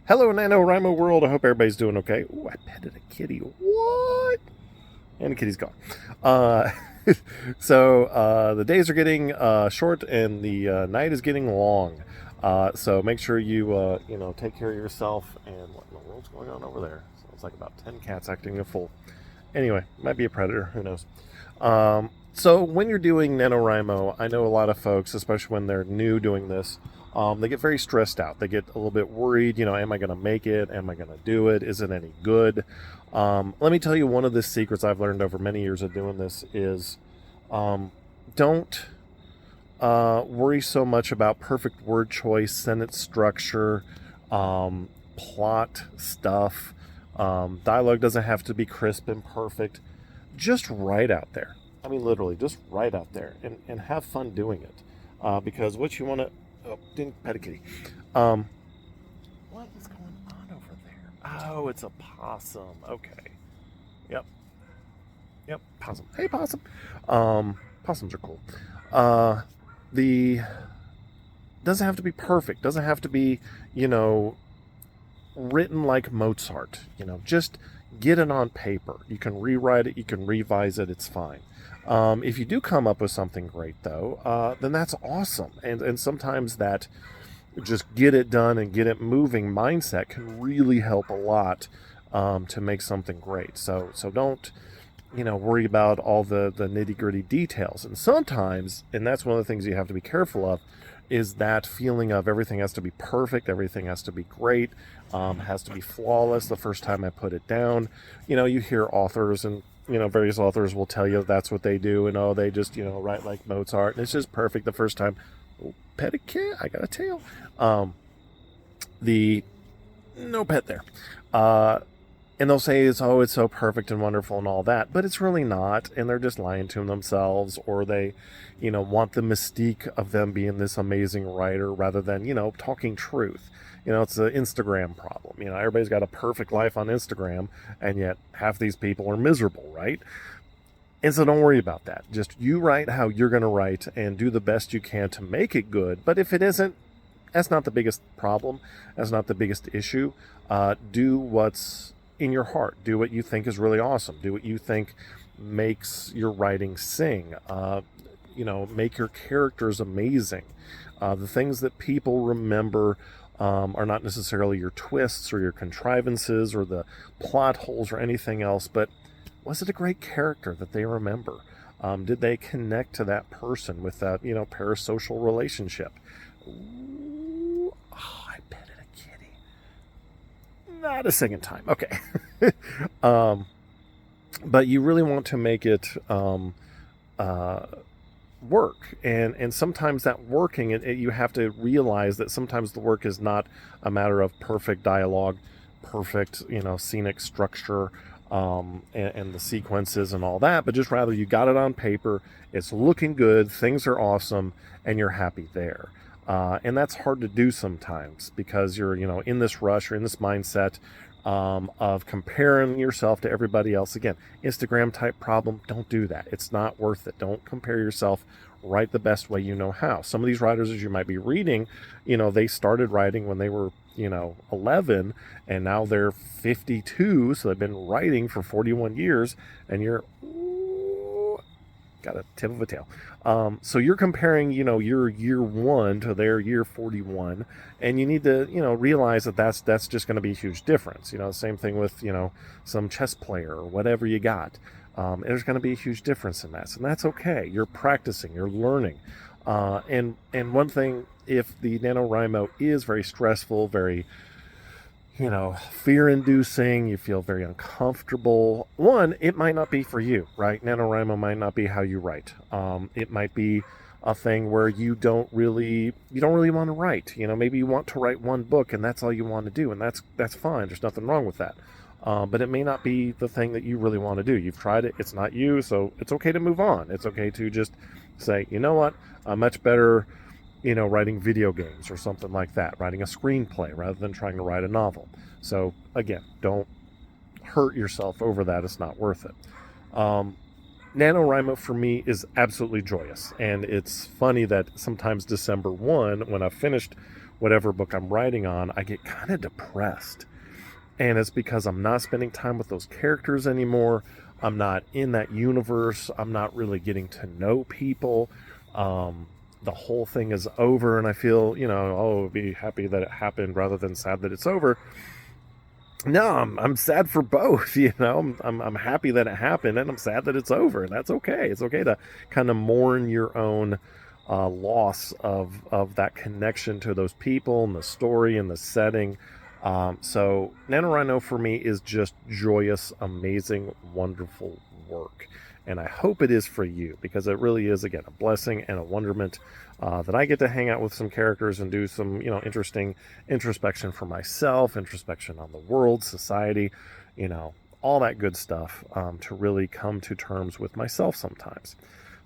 Hello, NaNoWriMo world. I hope everybody's doing okay. Ooh, I petted a kitty. What? And the kitty's gone. Uh, so the days are getting short and the night is getting long. So make sure you take care of yourself. And what in the world's going on over there? Sounds like about 10 cats acting a fool. Anyway, might be a predator. Who knows? So when you're doing NaNoWriMo, I know a lot of folks, especially when they're new doing this, they get very stressed out. They get a little bit worried. Am I going to make it? Am I going to do it? Is it any good? Let me tell you, one of the secrets I've learned over many years of doing this is don't worry so much about perfect word choice, sentence structure, plot stuff. Dialogue doesn't have to be crisp and perfect. Just write out there. I mean, literally, just write out there and have fun doing it. Because what you want to... Oh, didn't pet a kitty. What is going on over there? Oh, it's a possum. Okay. Yep. Possum. Hey, possum. Possums are cool. The doesn't have to be perfect. Doesn't have to be, written like Mozart. Just get it on paper. You can rewrite it. You can revise it. It's fine. If you do come up with something great, though, then that's awesome. And sometimes that just get it done and get it moving mindset can really help a lot to make something great. So don't, worry about all the nitty-gritty details. And sometimes, and that's one of the things you have to be careful of, is that feeling of everything has to be perfect, everything has to be great, has to be flawless the first time I put it down. You hear authors and various authors will tell you that's what they do, and they just, write like Mozart, and it's just perfect the first time. Oh, pet a cat, I got a tail. No pet there. And they'll say it's so perfect and wonderful and all that, but it's really not, and they're just lying to themselves, or they, want the mystique of them being this amazing writer rather than, talking truth. It's an Instagram problem. Everybody's got a perfect life on Instagram, and yet half these people are miserable, right? And so don't worry about that. Just you write how you're going to write and do the best you can to make it good. But if it isn't, that's not the biggest problem. That's not the biggest issue. Do what's in your heart. Do what you think is really awesome. Do what you think makes your writing sing. Make your characters amazing. The things that people remember are not necessarily your twists or your contrivances or the plot holes or anything else, but was it a great character that they remember? Did they connect to that person with that, parasocial relationship? Ooh, I petted a kitty. Not a second time. Okay. But you really want to make it work, and sometimes that working, you have to realize that sometimes the work is not a matter of perfect dialogue, perfect scenic structure, and the sequences and all that, but just rather you got it on paper, it's looking good, things are awesome, and you're happy there. And that's hard to do sometimes because you're in this rush or in this mindset of comparing yourself to everybody else. Again, Instagram type problem. Don't do that. It's not worth it. Don't compare yourself. Write the best way you know how. Some of these writers, as you might be reading, they started writing when they were 11, and now they're 52, so they've been writing for 41 years, and you're got a tip of a tail. So you're comparing, your year 1 to their year 41, and you need to, realize that that's just going to be a huge difference. Same thing with, some chess player or whatever you got. There's going to be a huge difference in that, and that's okay. You're practicing, you're learning. And one thing, if the NaNoWriMo is very stressful, very, fear-inducing, you feel very uncomfortable, one, it might not be for you, right? NaNoWriMo might not be how you write. It might be a thing where you don't really want to write. Maybe you want to write one book and that's all you want to do, and that's fine. There's nothing wrong with that. But it may not be the thing that you really want to do. You've tried it, it's not you, so it's okay to move on. It's okay to just say, you know what, I'm much better writing video games or something like that, writing a screenplay rather than trying to write a novel. So again, don't hurt yourself over that. It's not worth it. NaNoWriMo for me is absolutely joyous, and it's funny that sometimes December 1, when I've finished whatever book I'm writing on, I get kind of depressed. And it's because I'm not spending time with those characters anymore. I'm not in that universe. I'm not really getting to know people. The whole thing is over, and I feel, oh, be happy that it happened rather than sad that it's over. No, I'm sad for both. I'm happy that it happened, and I'm sad that it's over. That's okay. It's okay to kind of mourn your own loss of that connection to those people and the story and the setting. So NaNoWriMo for me is just joyous, amazing, wonderful work. And I hope it is for you, because it really is, again, a blessing and a wonderment that I get to hang out with some characters and do some, interesting introspection for myself, introspection on the world, society, all that good stuff, to really come to terms with myself sometimes.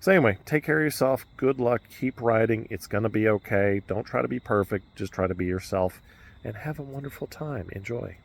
So anyway, take care of yourself. Good luck. Keep writing. It's going to be okay. Don't try to be perfect. Just try to be yourself and have a wonderful time. Enjoy.